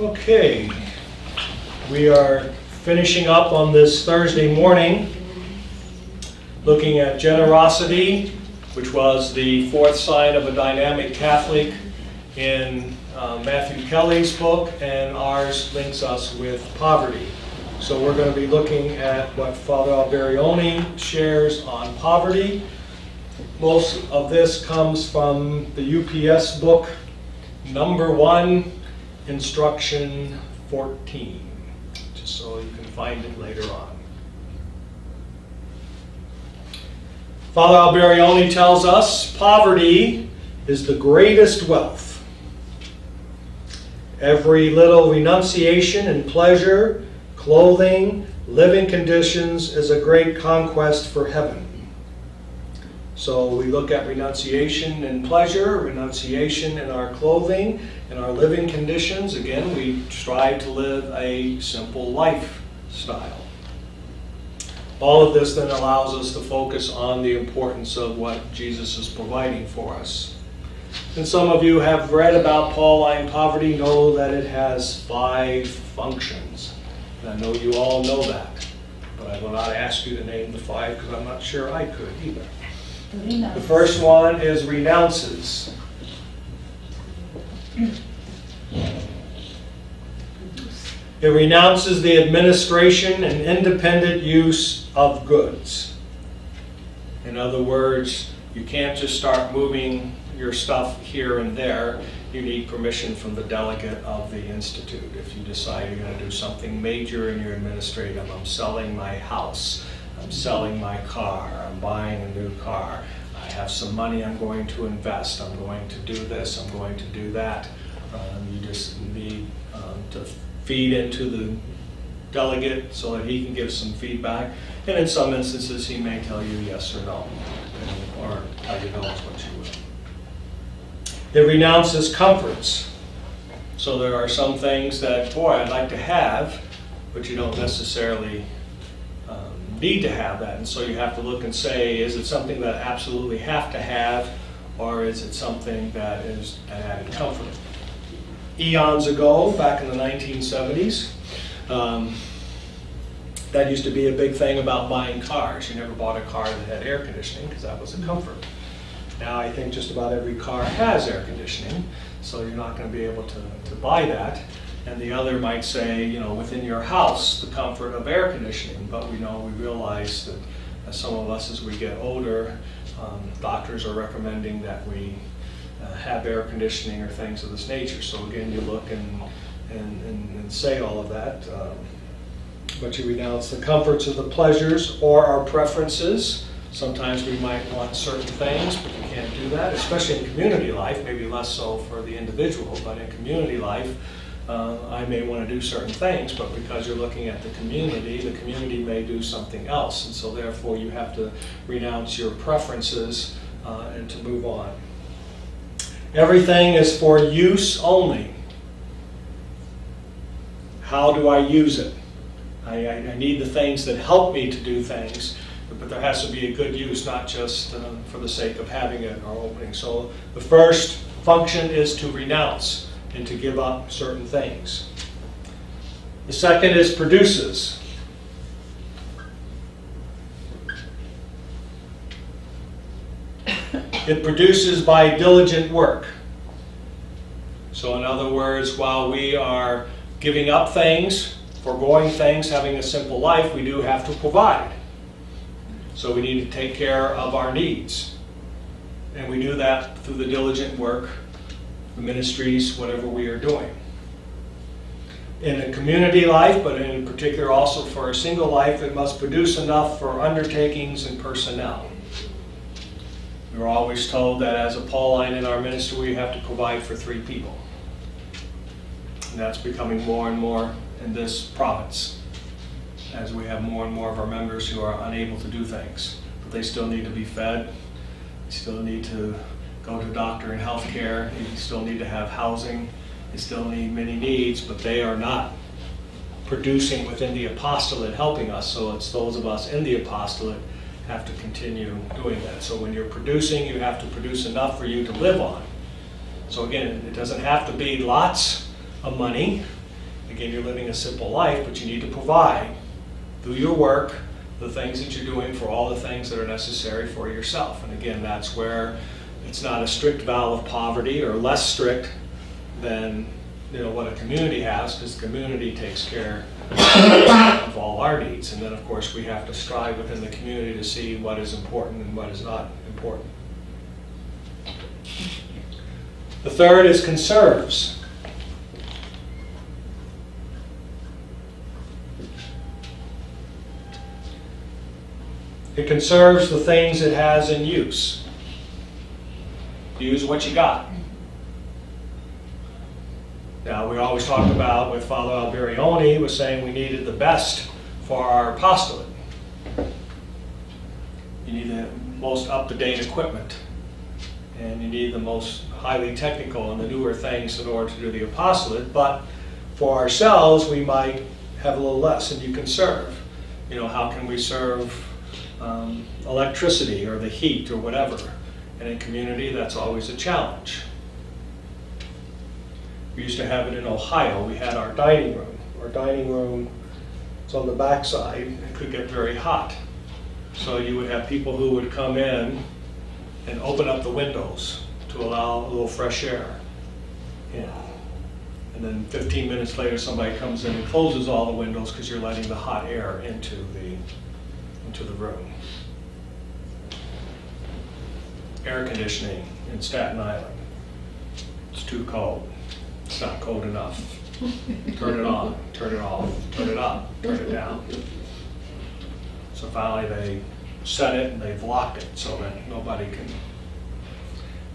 Okay, we are finishing up on this Thursday morning looking at generosity, which was the fourth sign of a dynamic Catholic in Matthew Kelly's book, and ours links us with poverty. So we're going to be looking at what Father Alberione shares on poverty. Most of this comes from the UPS book, number 1, instruction 14, just so you can find it later on. Father Alberione tells us poverty is the greatest wealth. Every little renunciation in pleasure, clothing, living conditions is a great conquest for heaven. So we look at renunciation in pleasure, renunciation in our clothing, in our living conditions. Again, we strive to live a simple lifestyle. All of this then allows us to focus on the importance of what Jesus is providing for us. And some of you have read about Pauline poverty, know that it has 5 functions. And I know you all know that, but I will not ask you to name the 5 because I'm not sure I could either. The first one is renounces. It renounces the administration and independent use of goods. In other words, you can't just start moving your stuff here and there. You need permission from the delegate of the Institute. If you decide you're going to do something major in your administrative, I'm selling my house, I'm selling my car, I'm buying a new car, I have some money I'm going to invest, I'm going to do this, I'm going to do that. You just need to feed into the delegate so that he can give some feedback. And in some instances, he may tell you yes or no, or tell you no is what you will. It renounces comforts. So there are some things that, boy, I'd like to have, but you don't necessarily need to have that. And so you have to look and say, is it something that I absolutely have to have, or is it something that is an added comfort? Eons ago, back in the 1970s, that used to be a big thing about buying cars. You never bought a car that had air conditioning because that was a comfort. Now I think just about every car has air conditioning, so you're not going to be able to buy that. And the other might say, you know, within your house, the comfort of air conditioning. But we realize that some of us, as we get older, doctors are recommending that we have air conditioning or things of this nature. So again, you look and say all of that. But you renounce the comforts of the pleasures or our preferences. Sometimes we might want certain things, but you can't do that, especially in community life, maybe less so for the individual, but in community life, I may want to do certain things, but because you're looking at the community may do something else, and so therefore you have to renounce your preferences and to move on. Everything is for use only. How do I use it? I need the things that help me to do things, but there has to be a good use, not just for the sake of having it or opening. So the first function is to renounce and to give up certain things. The second is produces. It produces by diligent work. So in other words, while we are giving up things, foregoing things, having a simple life, we do have to provide. So we need to take care of our needs. And we do that through the diligent work, the ministries, whatever we are doing. In a community life, but in particular also for a single life, it must produce enough for undertakings and personnel. We're always told that as a Pauline in our ministry, we have to provide for 3 people. And that's becoming more and more in this province, as we have more and more of our members who are unable to do things. But they still need to be fed, they still need to go to doctor and health care, they still need to have housing, they still need many needs, but they are not producing within the apostolate helping us. So it's those of us in the apostolate have to continue doing that. So when you're producing, you have to produce enough for you to live on. So again, it doesn't have to be lots of money. Again, you're living a simple life, but you need to provide through your work the things that you're doing for all the things that are necessary for yourself. And again, that's where it's not a strict vow of poverty, or less strict than what a community has, because the community takes care of all our needs. And then of course we have to strive within the community to see what is important and what is not important. The third is conserves. It conserves the things it has in use. Use what you got. Now, we always talked about with Father Alberione was saying we needed the best for our apostolate. You need the most up-to-date equipment, and you need the most highly technical and the newer things in order to do the apostolate. But for ourselves, we might have a little less, and you can serve. How can we serve electricity or the heat or whatever? And in community, that's always a challenge. We used to have it in Ohio. We had our dining room. Our dining room is on the back side. It could get very hot. So you would have people who would come in and open up the windows to allow a little fresh air in. And then 15 minutes later, somebody comes in and closes all the windows because you're letting the hot air into the room. Air conditioning in Staten Island. It's too cold. It's not cold enough. Turn it on, turn it off, turn it up, turn it down. So finally they set it and they've locked it so that nobody can.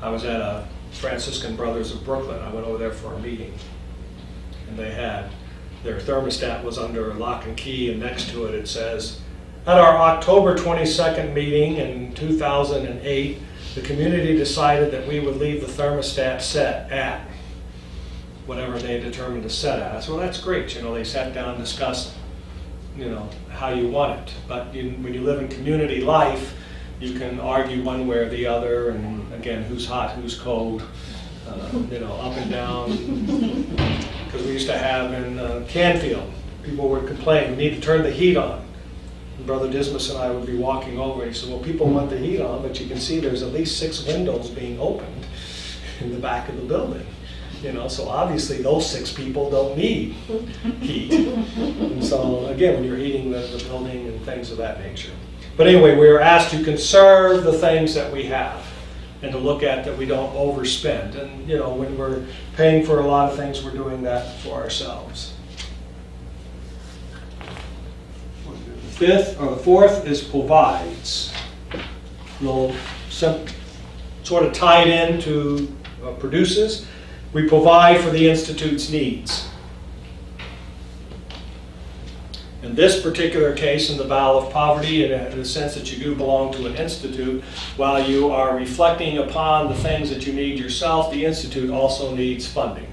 I was at a Franciscan Brothers of Brooklyn. I went over there for a meeting. And they had, their thermostat was under lock and key, and next to it it says, at our October 22nd meeting in 2008, the community decided that we would leave the thermostat set at whatever they determined to set at. I said, well, that's great. They sat down and discussed, how you want it. But when you live in community life, you can argue one way or the other, and again, who's hot, who's cold, up and down. Because we used to have in Canfield, people would complain, we need to turn the heat on. And Brother Dismas and I would be walking over, and he said, well, people want the heat on, but you can see there's at least 6 windows being opened in the back of the building. So obviously those 6 people don't need heat. And so again, when you're heating the building and things of that nature. But anyway, we are asked to conserve the things that we have and to look at that we don't overspend. And when we're paying for a lot of things, we're doing that for ourselves. The fourth is provides. Little sort of tied into produces. We provide for the Institute's needs. In this particular case, in the vow of poverty, in the sense that you do belong to an institute, while you are reflecting upon the things that you need yourself, the institute also needs funding.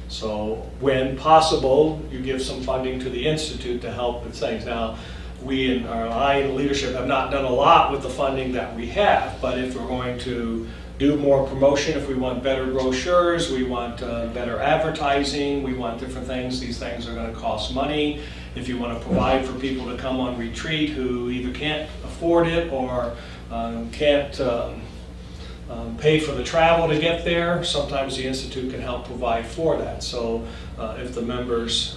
So when possible, you give some funding to the institute to help with things. Now, I in leadership have not done a lot with the funding that we have, but if we're going to do more promotion, if we want better brochures, we want better advertising, we want different things, these things are going to cost money. If you want to provide for people to come on retreat who either can't afford it or can't pay for the travel to get there, sometimes the Institute can help provide for that. So if the members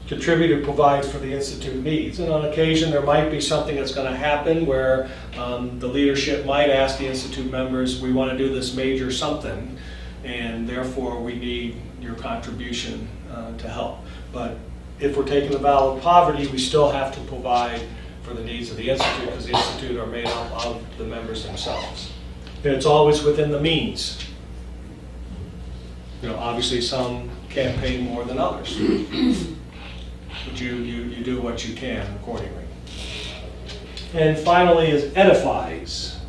contribute and provide for the Institute needs. And on occasion there might be something that's going to happen where the leadership might ask the Institute members, we want to do this major something, and therefore we need your contribution to help. But if we're taking the vow of poverty, we still have to provide for the needs of the Institute, because the Institute are made up of the members themselves. And it's always within the means. Obviously some can't pay more than others. But you do what you can accordingly. And finally is edifies.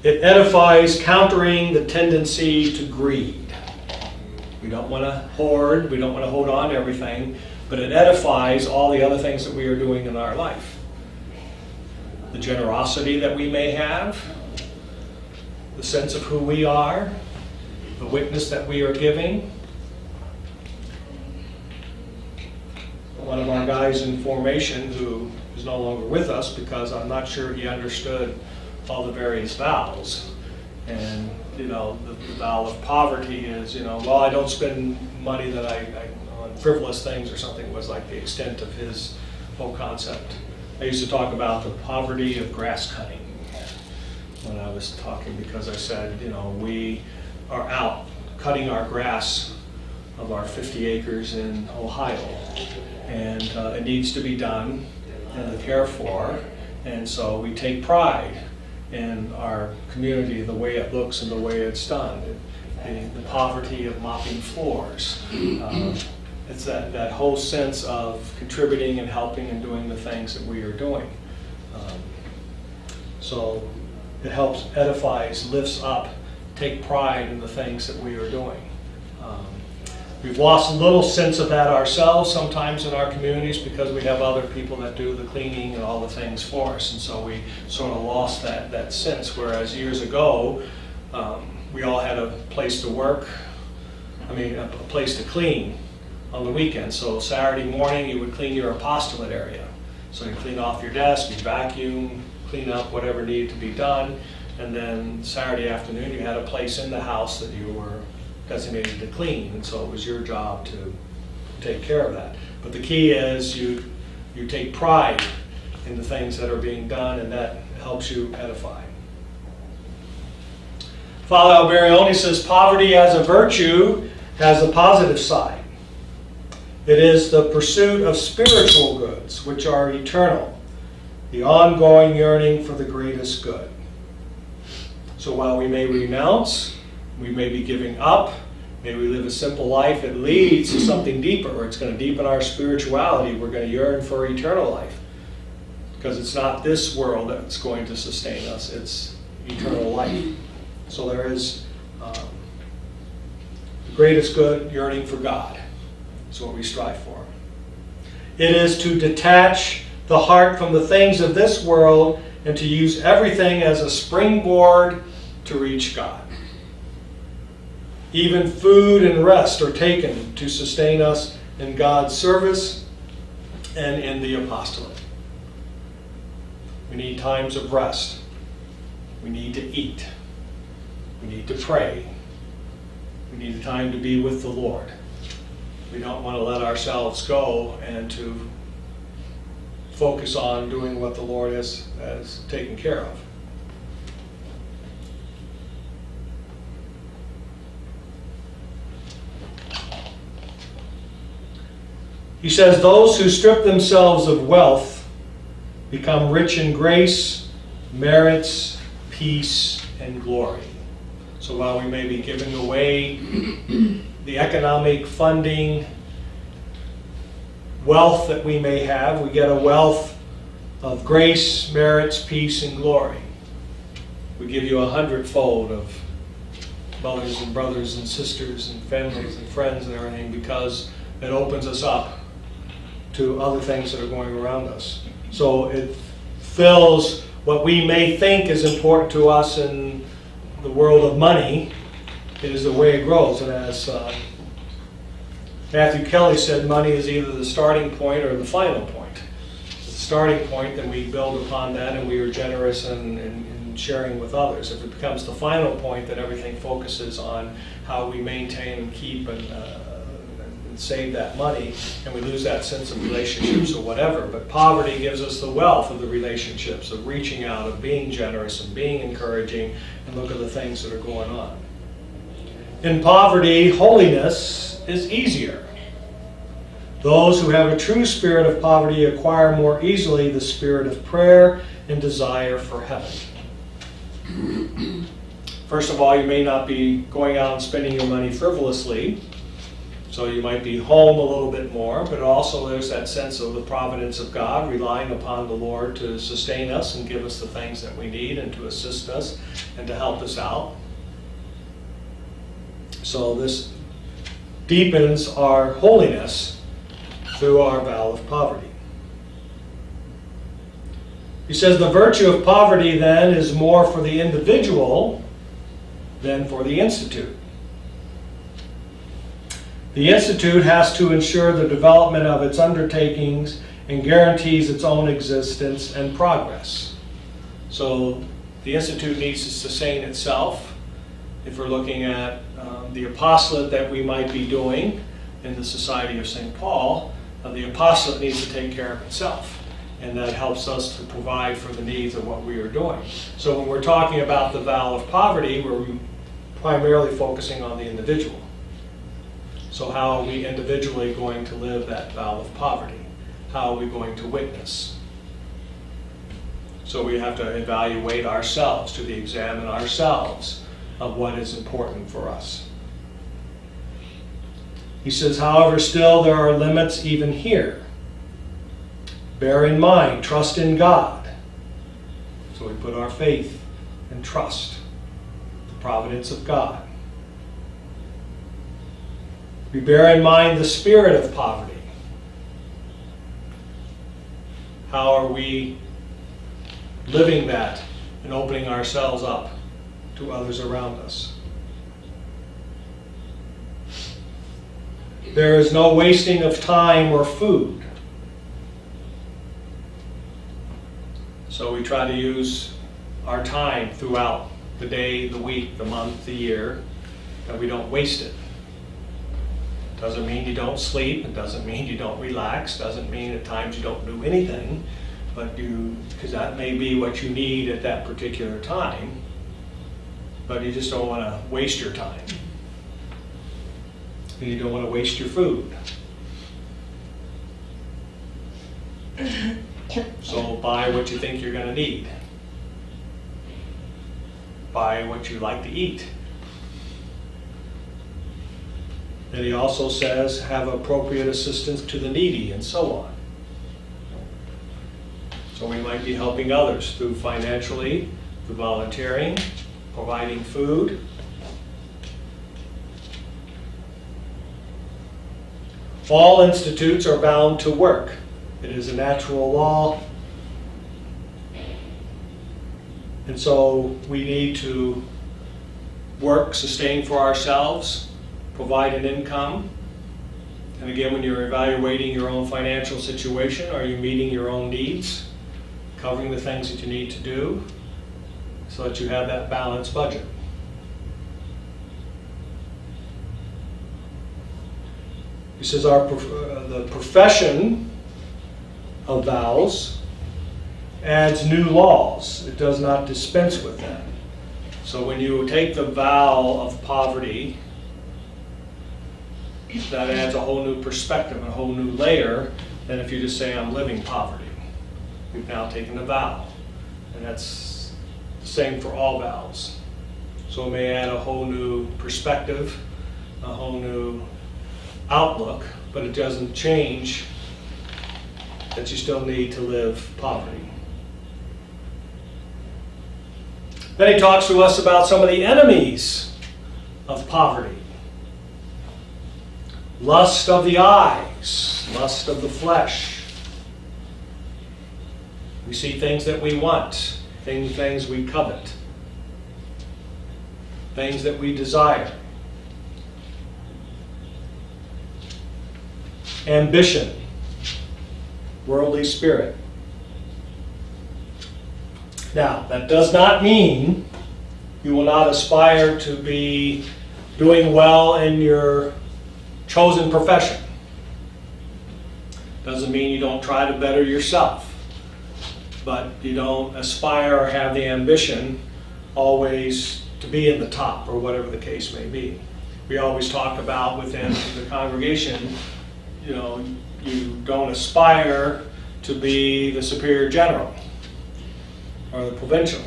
It edifies, countering the tendency to greed. We don't want to hoard, we don't want to hold on to everything, but it edifies all the other things that we are doing in our life. the generosity that we may have, the sense of who we are, the witness that we are giving. One of our guys in formation, who is no longer with us because I'm not sure he understood all the various vows. And, you know, the vow of poverty is, you know, well, I don't spend money that I on frivolous things or something, was like the extent of his whole concept. I used to talk about the poverty of grass cutting when I was talking, because I said, you know, we are out cutting our grass of our 50 acres in Ohio, and it needs to be done and cared for, and so we take pride in our community, the way it looks and the way it's done. The poverty of mopping floors. It's that whole sense of contributing and helping and doing the things that we are doing. So it helps, edifies, lifts up, take pride in the things that we are doing. We've lost a little sense of that ourselves sometimes in our communities, because we have other people that do the cleaning and all the things for us, and so we sort of lost that sense, whereas years ago we all had a place to work, a place to clean on the weekend. So Saturday morning you would clean your apostolate area. So you clean off your desk, you vacuum, clean up whatever needed to be done, and then Saturday afternoon you had a place in the house that you were designated to clean, and so it was your job to take care of that. But the key is you take pride in the things that are being done, and that helps you edify. Father Alberione says poverty as a virtue has a positive side. It is the pursuit of spiritual goods, which are eternal, the ongoing yearning for the greatest good. So while we may renounce, we may be giving up, may we live a simple life, it leads to something deeper, or it's going to deepen our spirituality. We're going to yearn for eternal life, because it's not this world that's going to sustain us, it's eternal life. So there is the greatest good, yearning for God. That's what we strive for. It is to detach the heart from the things of this world and to use everything as a springboard to reach God. Even food and rest are taken to sustain us in God's service and in the apostolate. We need times of rest. We need to eat. We need to pray. We need a time to be with the Lord. We don't want to let ourselves go and to focus on doing what the Lord has taken care of. He says, those who strip themselves of wealth become rich in grace, merits, peace, and glory. So while we may be giving away the economic funding, wealth that we may have, we get a wealth of grace, merits, peace, and glory. We give you 100-fold of mothers and brothers and sisters and families and friends and everything, because it opens us up to other things that are going around us. So it fills what we may think is important to us in the world of money. It is the way it grows. And as Matthew Kelly said, money is either the starting point or the final point. It's the starting point, then we build upon that and we are generous in sharing with others. If it becomes the final point, then everything focuses on how we maintain and keep and save that money, and we lose that sense of relationships or whatever. But poverty gives us the wealth of the relationships, of reaching out, of being generous and being encouraging, and look at the things that are going on. In poverty, holiness is easier. Those who have a true spirit of poverty acquire more easily the spirit of prayer and desire for heaven. First of all, you may not be going out and spending your money frivolously, so you might be home a little bit more, but also there's that sense of the providence of God, relying upon the Lord to sustain us and give us the things that we need and to assist us and to help us out. So this deepens our holiness through our vow of poverty. He says the virtue of poverty then is more for the individual than for the institute. The institute has to ensure the development of its undertakings and guarantees its own existence and progress. So the institute needs to sustain itself. If we're looking at the apostolate that we might be doing in the Society of St. Paul, the apostolate needs to take care of itself. And that helps us to provide for the needs of what we are doing. So when we're talking about the vow of poverty, we're primarily focusing on the individual. So how are we individually going to live that vow of poverty? How are we going to witness? So we have to evaluate ourselves, to examine ourselves of what is important for us. He says, however, still there are limits even here. Bear in mind, trust in God. So we put our faith and trust, the providence of God. We bear in mind the spirit of poverty. How are we living that and opening ourselves up to others around us? There is no wasting of time or food. So we try to use our time throughout the day, the week, the month, the year, that we don't waste it. Doesn't mean you don't sleep, it doesn't mean you don't relax, doesn't mean at times you don't do anything, but because that may be what you need at that particular time, but you just don't want to waste your time. And you don't want to waste your food. So buy what you think you're going to need. Buy what you like to eat. And he also says, have appropriate assistance to the needy, and so on. So we might be helping others through financially, through volunteering, providing food. All institutes are bound to work. It is a natural law. And so we need to work, sustain for ourselves, provide an income. And again, when you're evaluating your own financial situation, are you meeting your own needs, covering the things that you need to do, so that you have that balanced budget? He says the profession of vows adds new laws. It does not dispense with them. So when you take the vow of poverty, that adds a whole new perspective, a whole new layer than if you just say, I'm living poverty. You've now taken a vow. And that's the same for all vows. So it may add a whole new perspective, a whole new outlook, but it doesn't change that you still need to live poverty. Then he talks to us about some of the enemies of poverty. Lust of the eyes, lust of the flesh. We see things that we want, things we covet, things that we desire. Ambition, worldly spirit. Now, that does not mean you will not aspire to be doing well in your chosen profession. Doesn't mean you don't try to better yourself, but you don't aspire or have the ambition always to be in the top, or whatever the case may be. We always talk about within the congregation, you don't aspire to be the superior general or the provincial.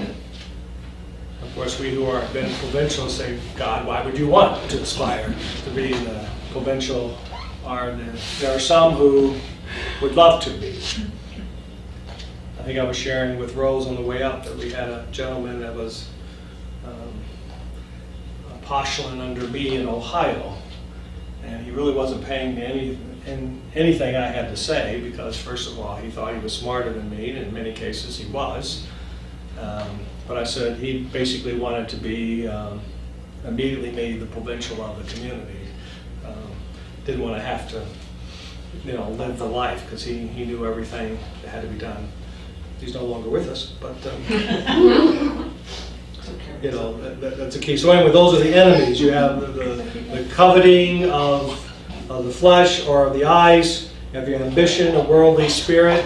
Of course, we who are been provincial say, God, why would you want to aspire to be the provincial? There are some who would love to be. I think I was sharing with Rose on the way up that we had a gentleman that was a postulant under me in Ohio, and he really wasn't paying me any in anything I had to say, because first of all, he thought he was smarter than me, and in many cases he was. But I said he basically wanted to be immediately made the provincial of the community. Didn't want to have to, live the life, because he knew everything that had to be done. He's no longer with us, but that's a key. So anyway, those are the enemies. You have the coveting of the flesh or of the eyes. You have your ambition, a worldly spirit.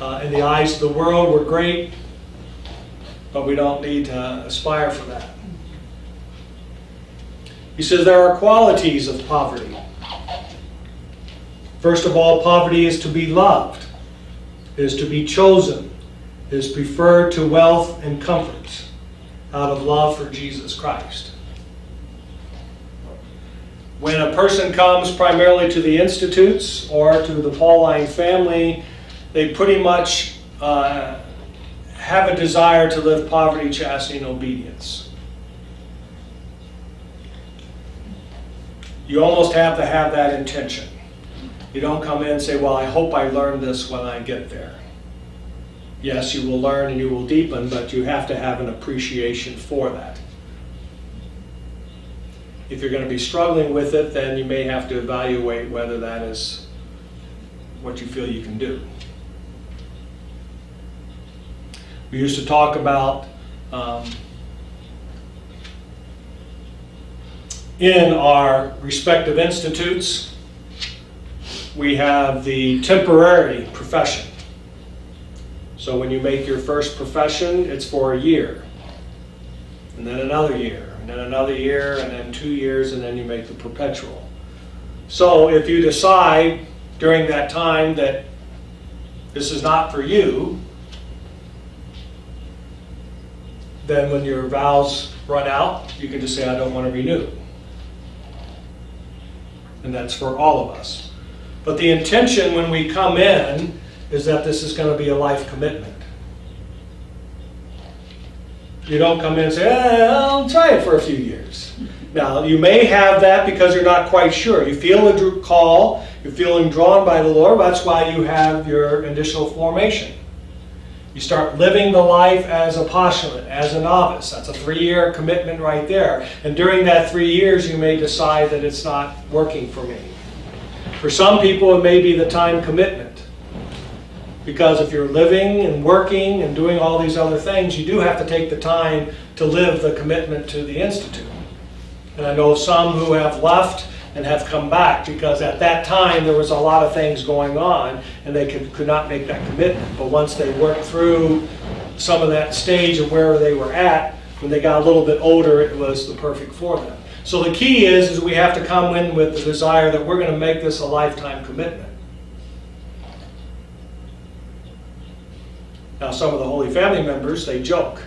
In the eyes of the world, we're great, but we don't need to aspire for that. He says there are qualities of poverty. First of all, poverty is to be loved, is to be chosen, is preferred to wealth and comforts out of love for Jesus Christ. When a person comes primarily to the institutes or to the Pauline family, they pretty much have a desire to live poverty, chastity, and obedience. You almost have to have that intention. You don't come in and say, well, I hope I learn this when I get there. Yes, you will learn and you will deepen, but you have to have an appreciation for that. If you're going to be struggling with it, then you may have to evaluate whether that is what you feel you can do. We used to talk about in our respective institutes, we have the temporary profession. So when you make your first profession, it's for a year, and then another year, and then another year, and then 2 years, and then you make the perpetual. So if you decide during that time that this is not for you, then when your vows run out, you can just say, I don't want to renew. And that's for all of us. But the intention when we come in is that this is going to be a life commitment. You don't come in and say, I'll try it for a few years. Now, you may have that because you're not quite sure. You feel a call, you're feeling drawn by the Lord. That's why you have your initial formation. You start living the life as a postulant, as a novice. That's a 3-year commitment right there. And during that 3 years, you may decide that it's not working for me. For some people, it may be the time commitment. Because if you're living and working and doing all these other things, you do have to take the time to live the commitment to the Institute. And I know some who have left and have come back because at that time there was a lot of things going on and they could not make that commitment. But once they worked through some of that stage of where they were at, when they got a little bit older, it was the perfect for them. So the key is we have to come in with the desire that we're going to make this a lifetime commitment. Now some of the Holy Family members, they joke,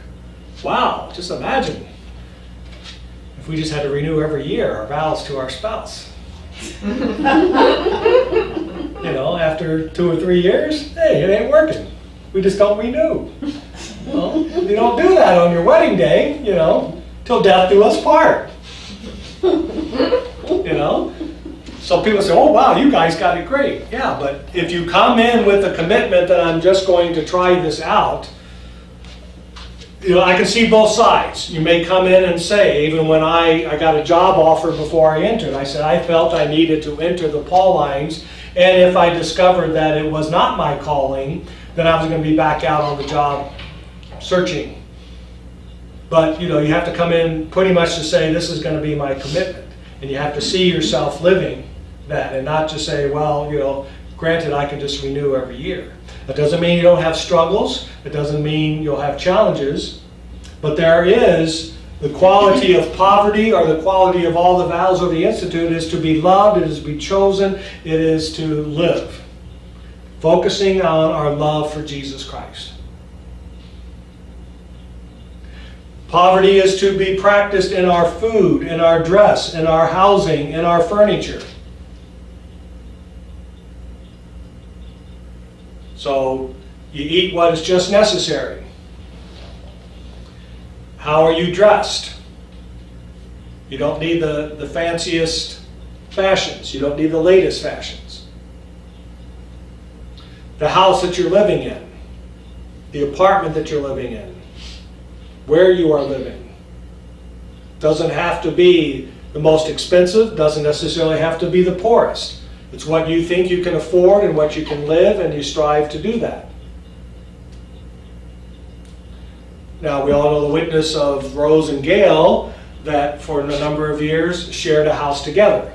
wow, just imagine if we just had to renew every year our vows to our spouse. After 2 or 3 years, hey, it ain't working. We just don't renew. Well, you don't do that on your wedding day, till death do us part. So people say, oh wow, you guys got it great. Yeah, but if you come in with a commitment that I'm just going to try this out, I can see both sides. You may come in and say, even when I got a job offer before I entered, I said I felt I needed to enter the Paulines, and if I discovered that it was not my calling, then I was going to be back out on the job searching. But you have to come in pretty much to say this is going to be my commitment, and you have to see yourself living that, and not just say, well, granted I can just renew every year. That doesn't mean you don't have struggles. It doesn't mean you'll have challenges. But there is the quality of poverty, or the quality of all the vows of the Institute, is to be loved, it is to be chosen, it is to live. Focusing on our love for Jesus Christ. Poverty is to be practiced in our food, in our dress, in our housing, in our furniture. So you eat what is just necessary. How are you dressed? You don't need the fanciest fashions. You don't need the latest fashions. the house that you're living in, the apartment that you're living in, where you are living. Doesn't have to be the most expensive, doesn't necessarily have to be the poorest. It's what you think you can afford and what you can live, and you strive to do that. Now, we all know the witness of Rose and Gail that for a number of years shared a house together.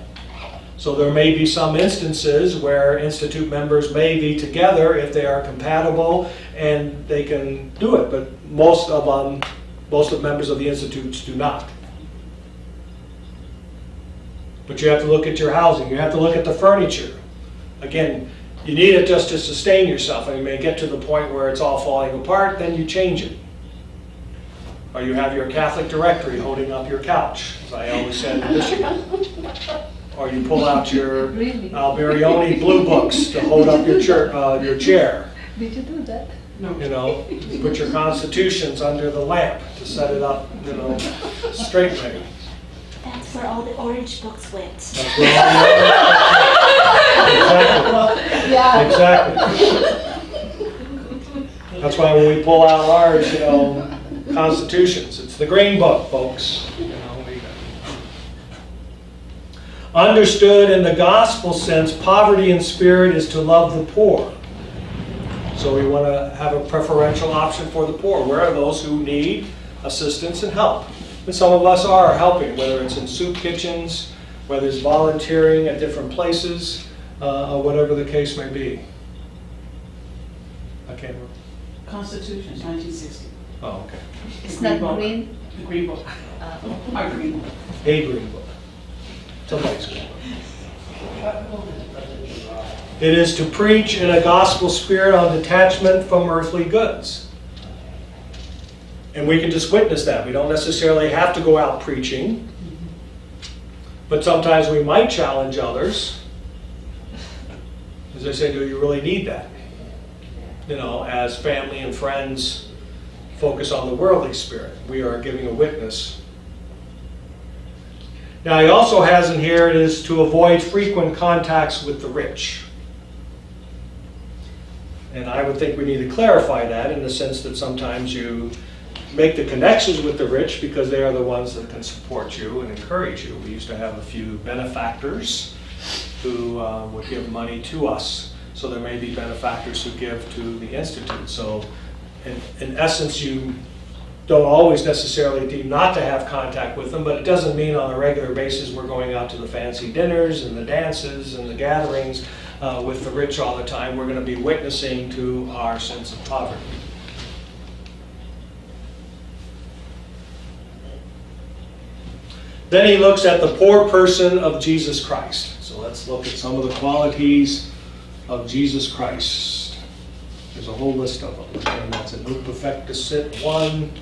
So there may be some instances where Institute members may be together if they are compatible and they can do it, but most of members of the Institutes do not. But you have to look at your housing, you have to look at the furniture. Again, you need it just to sustain yourself, and you may get to the point where it's all falling apart, then you change it. Or you have your Catholic directory holding up your couch, as I always said in Michigan. Or you pull out your Alberione blue books to hold up your chair. Did you do that? No. You know, you put your constitutions under the lamp to set it up, you know, straight maybe. That's where all the orange books went. That's where all the exactly. Yeah. Exactly. That's why when we pull out ours, you know, constitutions, it's the green book, folks. You know, understood in the gospel sense, poverty in spirit is to love the poor. So we want to have a preferential option for the poor. Where are those who need assistance and help? And some of us are helping, whether it's in soup kitchens, whether it's volunteering at different places, or whatever the case may be. I can't remember. Constitution, 1960. Oh, okay. It's not green? The green book. Our green book. A green book. Somebody's green book. It is to preach in a gospel spirit on detachment from earthly goods. And we can just witness that. We don't necessarily have to go out preaching. But sometimes we might challenge others. As I say, do you really need that? You know, as family and friends focus on the worldly spirit, we are giving a witness. Now he also has in here, it is to avoid frequent contacts with the rich. And I would think we need to clarify that in the sense that sometimes you make the connections with the rich because they are the ones that can support you and encourage you. We used to have a few benefactors who would give money to us. So there may be benefactors who give to the Institute. So in essence, you don't always necessarily deem not to have contact with them, but it doesn't mean on a regular basis we're going out to the fancy dinners and the dances and the gatherings with the rich all the time. We're going to be witnessing to our sense of poverty. Then he looks at the poor person of Jesus Christ. So let's look at some of the qualities of Jesus Christ. There's a whole list of them. And that's in Luke Perfectus Sit 1,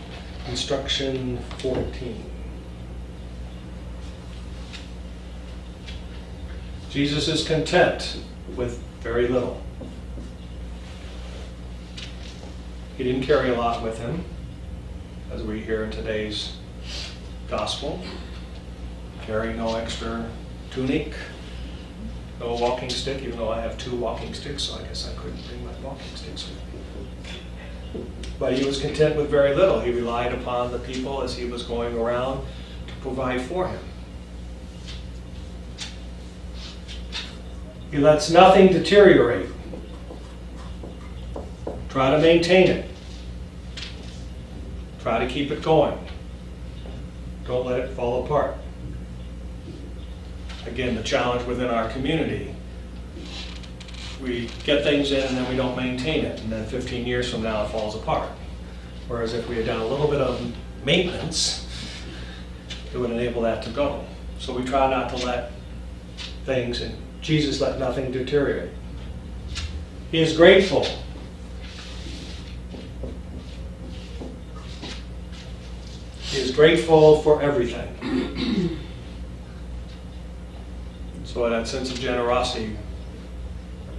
Instruction 14. Jesus is content with very little. He didn't carry a lot with him, as we hear in today's gospel. Carry no extra tunic, no walking stick, even though I have 2 walking sticks, so I guess I couldn't bring my walking sticks with me. But he was content with very little. He relied upon the people as he was going around to provide for him. He lets nothing deteriorate. Try to maintain it. Try to keep it going. Don't let it fall apart. Again, the challenge within our community. We get things in and then we don't maintain it, and then 15 years from now it falls apart. Whereas if we had done a little bit of maintenance, it would enable that to go. So we try not to let things, and Jesus let nothing deteriorate. He is grateful. He is grateful for everything. So that sense of generosity,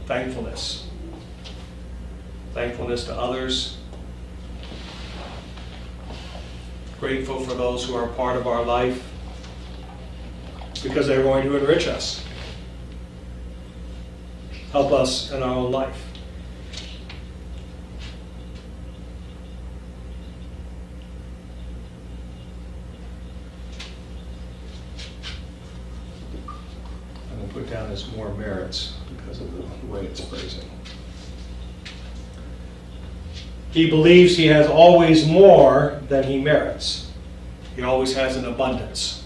thankfulness. Thankfulness to others. Grateful for those who are part of our life because they're going to enrich us. Help us in our own life. put down as more merits because of the way it's phrasing. He believes he has always more than he merits. He always has an abundance.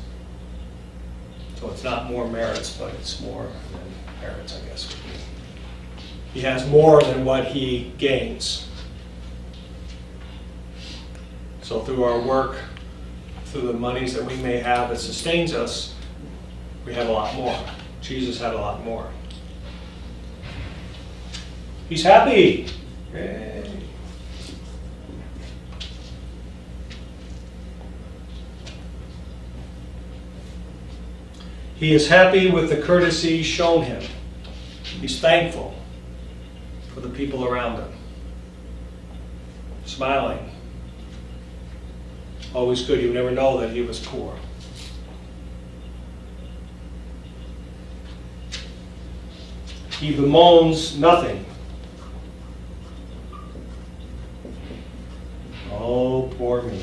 So it's not more merits, but it's more than merits, I guess. He has more than what he gains. So through our work, through the monies that we may have that sustains us, we have a lot more. Jesus had a lot more. He's happy. Yay. He is happy with the courtesy shown him. He's thankful for the people around him. Smiling. Always good. You never know that he was poor. He bemoans nothing. Oh, poor me.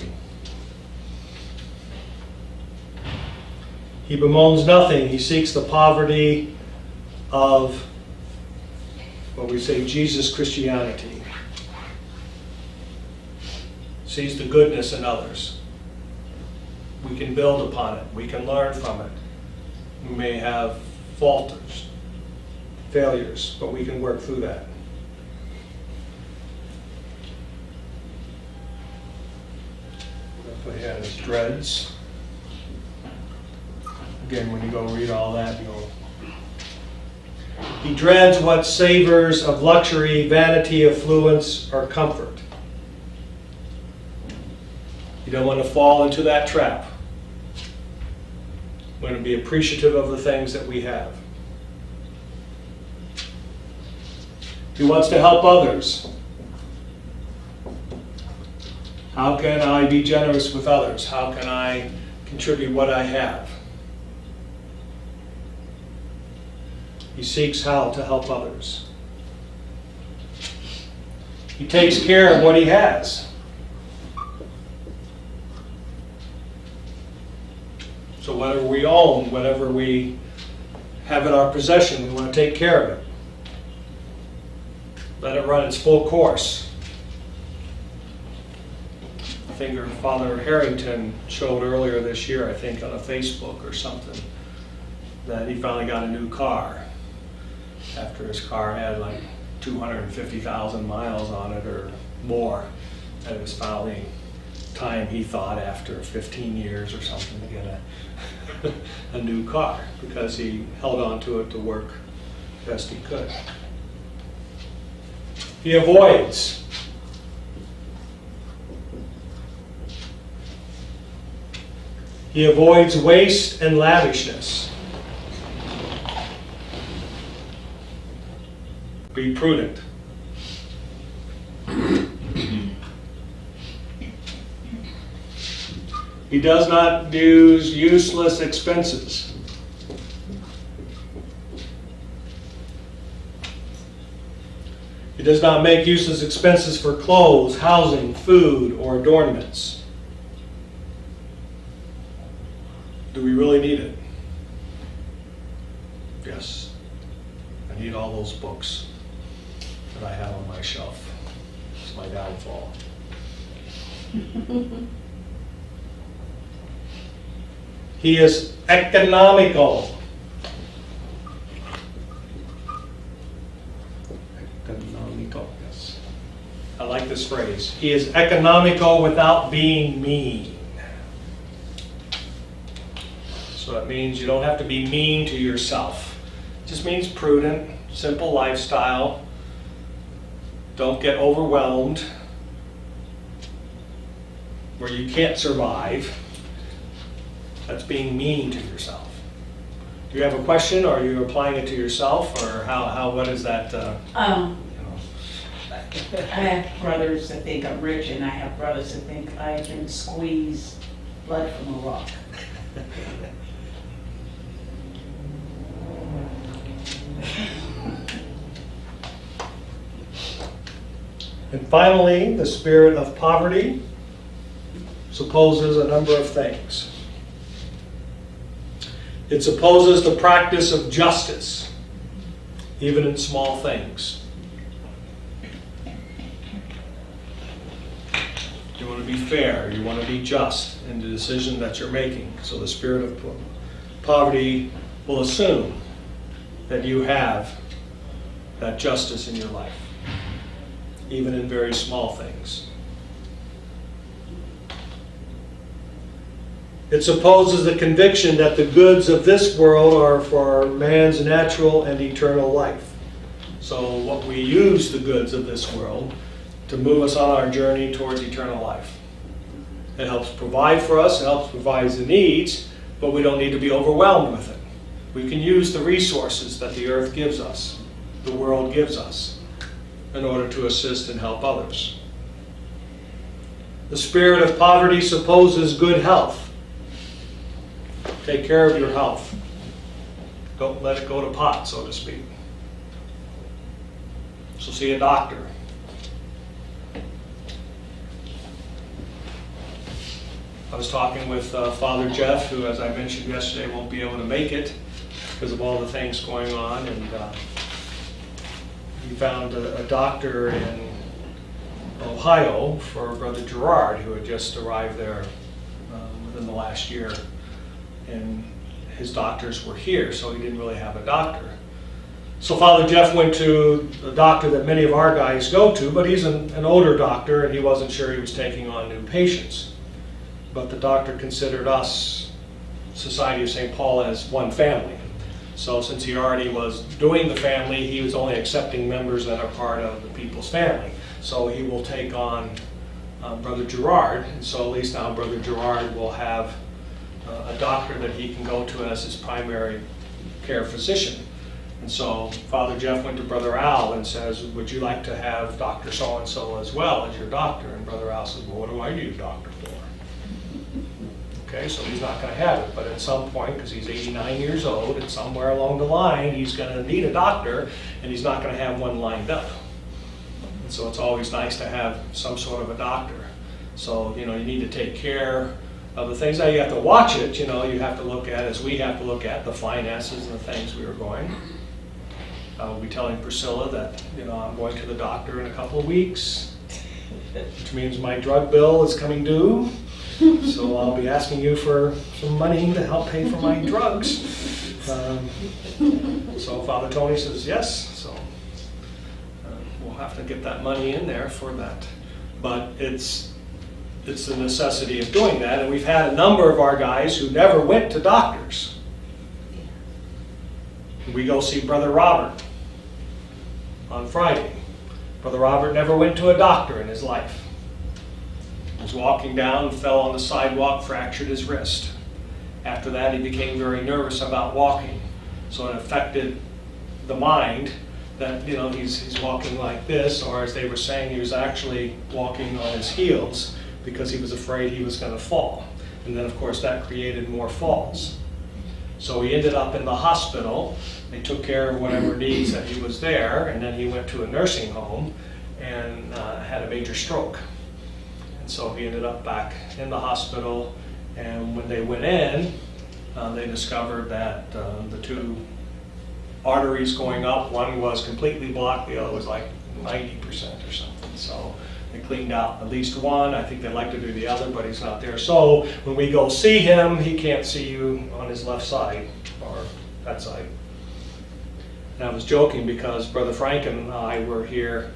He bemoans nothing. He seeks the poverty of, what we say, Jesus Christianity. Sees the goodness in others. We can build upon it. We can learn from it. We may have falters, failures, but we can work through that. That's what he had his dreads. Again, when you go read all that, he dreads what savors of luxury, vanity, affluence, or comfort. You don't want to fall into that trap. We want to be appreciative of the things that we have. He wants to help others. How can I be generous with others? How can I contribute what I have? He seeks how to help others. He takes care of what he has. So whatever we own, whatever we have in our possession, we want to take care of it. Let it run its full course. I think our Father Harrington showed earlier this year, I think on a Facebook or something, that he finally got a new car after his car had like 250,000 miles on it or more. And it was finally time, he thought, after 15 years or something, to get a new car because he held on to it to work best he could. He avoids. He avoids waste and lavishness. Be prudent. He does not use useless expenses. He does not make useless expenses for clothes, housing, food, or adornments. Do we really need it? Yes. I need all those books that I have on my shelf. It's my downfall. He is economical. Economical, yes. I like this phrase. He is economical without being mean. So it means you don't have to be mean to yourself. It just means prudent, simple lifestyle. Don't get overwhelmed where you can't survive. That's being mean to yourself. Do you have a question, or are you applying it to yourself, or what is that? I have brothers that think I'm rich, and I have brothers that think I can squeeze blood from a rock. And finally, the spirit of poverty supposes a number of things. It supposes the practice of justice, even in small things. You want to be fair, you want to be just in the decision that you're making. So the spirit of poverty will assume that you have that justice in your life, even in very small things. It supposes the conviction that the goods of this world are for man's natural and eternal life. So what we use the goods of this world to move us on our journey towards eternal life. It helps provide for us, it helps provide the needs, but we don't need to be overwhelmed with it. We can use the resources that the earth gives us, the world gives us, in order to assist and help others. The spirit of poverty supposes good health. Take care of your health. Don't let it go to pot, so to speak. So see a doctor. I was talking with Father Jeff, who, as I mentioned yesterday, won't be able to make it because of all the things going on, and he found a doctor in Ohio for Brother Gerard, who had just arrived there within the last year, and his doctors were here, so he didn't really have a doctor. So Father Jeff went to the doctor that many of our guys go to, but he's an older doctor, and he wasn't sure he was taking on new patients. But the doctor considered us, Society of St. Paul, as one family. So since he already was doing the family, he was only accepting members that are part of the people's family. So he will take on Brother Gerard, and so at least now Brother Gerard will have a doctor that he can go to as his primary care physician. And so Father Jeff went to Brother Al and says, would you like to have Dr. So-and-so as well as your doctor? And Brother Al says, well, what do I need a doctor for? Okay, so he's not going to have it, but at some point, because he's 89 years old, and somewhere along the line, he's going to need a doctor, and he's not going to have one lined up. And so it's always nice to have some sort of a doctor. So, you need to take care of the things. Now you have to watch it, you have to look at, as we have to look at, the finances and the things we are going. I will be telling Priscilla that, I'm going to the doctor in a couple of weeks, which means my drug bill is coming due. So I'll be asking you for some money to help pay for my drugs. So Father Tony says yes, so we'll have to get that money in there for that. But it's the necessity of doing that, and we've had a number of our guys who never went to doctors. We go see Brother Robert on Friday. Brother Robert never went to a doctor in his life. He was walking down, fell on the sidewalk, fractured his wrist. After that, he became very nervous about walking. So it affected the mind that, he's walking like this, or as they were saying, he was actually walking on his heels because he was afraid he was going to fall. And then, of course, that created more falls. So he ended up in the hospital. They took care of whatever needs that he was there, and then he went to a nursing home and had a major stroke. And so he ended up back in the hospital, and when they went in, they discovered that the two arteries going up, one was completely blocked, the other was like 90% or something. So they cleaned out at least one. I think they'd like to do the other, but he's not there. So when we go see him, he can't see you on his left side, or that side. And I was joking because Brother Frank and I were here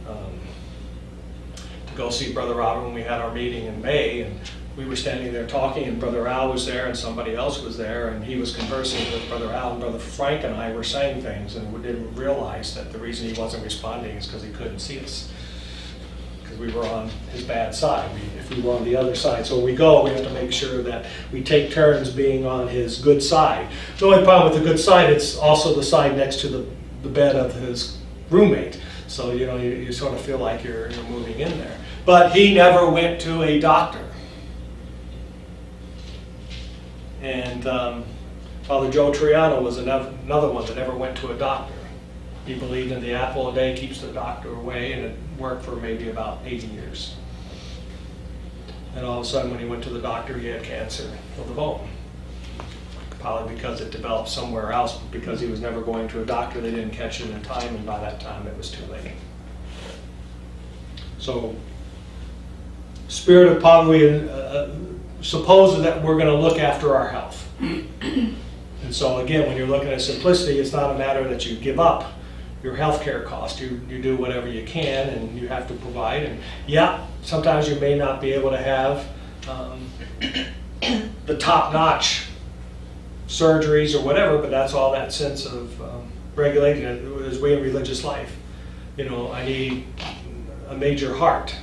to go see Brother Robert when we had our meeting in May, and we were standing there talking, and Brother Al was there and somebody else was there, and he was conversing with Brother Al, and Brother Frank and I were saying things, and we didn't realize that the reason he wasn't responding is because he couldn't see us, because we were on his bad side. If we were on the other side, so when we go, we have to make sure that we take turns being on his good side. The only problem with the good side, it's also the side next to the bed of his roommate. So you sort of feel like you're moving in there. But he never went to a doctor. And Father Joe Triano was another one that never went to a doctor. He believed in the apple a day keeps the doctor away, and it worked for maybe about 80 years. And all of a sudden when he went to the doctor, he had cancer of the bone. probably because it developed somewhere else, because he was never going to a doctor, they didn't catch it in time, and by that time it was too late. So, spirit of poverty supposes that we're going to look after our health. And so again, when you're looking at simplicity, it's not a matter that you give up your health care cost. You do whatever you can, and you have to provide. And yeah, sometimes you may not be able to have the top-notch surgeries or whatever, but that's all that sense of regulating it as way in religious life. You know, I need a major heart,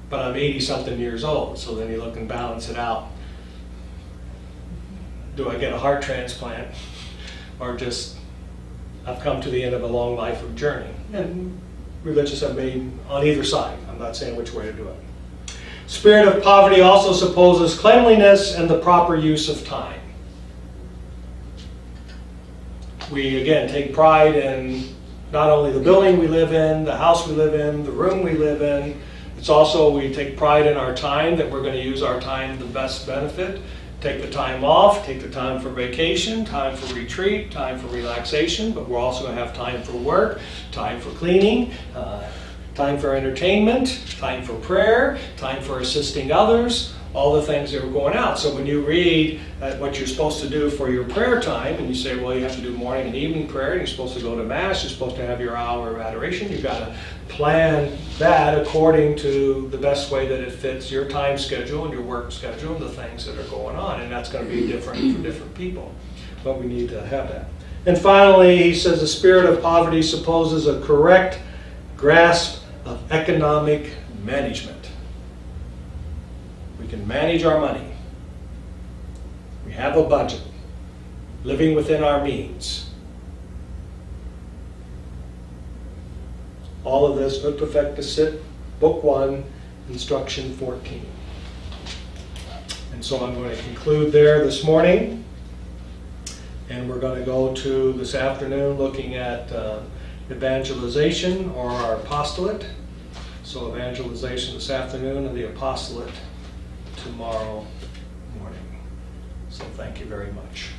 but I'm 80-something years old, so then you look and balance it out. Do I get a heart transplant, or just I've come to the end of a long life of journey? And religious have made on either side. I'm not saying which way to do it. Spirit of poverty also supposes cleanliness and the proper use of time. We again take pride in not only the building we live in, the house we live in, the room we live in. It's also we take pride in our time, that we're going to use our time to the best benefit. Take the time off, take the time for vacation, time for retreat, time for relaxation, but we're also going to have time for work, time for cleaning, time for entertainment, time for prayer, time for assisting others, all the things that are going out. So when you read what you're supposed to do for your prayer time, and you say, well, you have to do morning and evening prayer, and you're supposed to go to Mass, you're supposed to have your hour of adoration, you've got to plan that according to the best way that it fits your time schedule and your work schedule and the things that are going on. And that's going to be different for different people. But we need to have that. And finally, he says the spirit of poverty supposes a correct grasp of economic management. We can manage our money. We have a budget, living within our means. All of this, Ut Perfecta Sit, Book 1, Instruction 14. And so I'm going to conclude there this morning. And we're going to go to this afternoon looking at evangelization, or our apostolate. So evangelization this afternoon and the apostolate tomorrow morning. So thank you very much.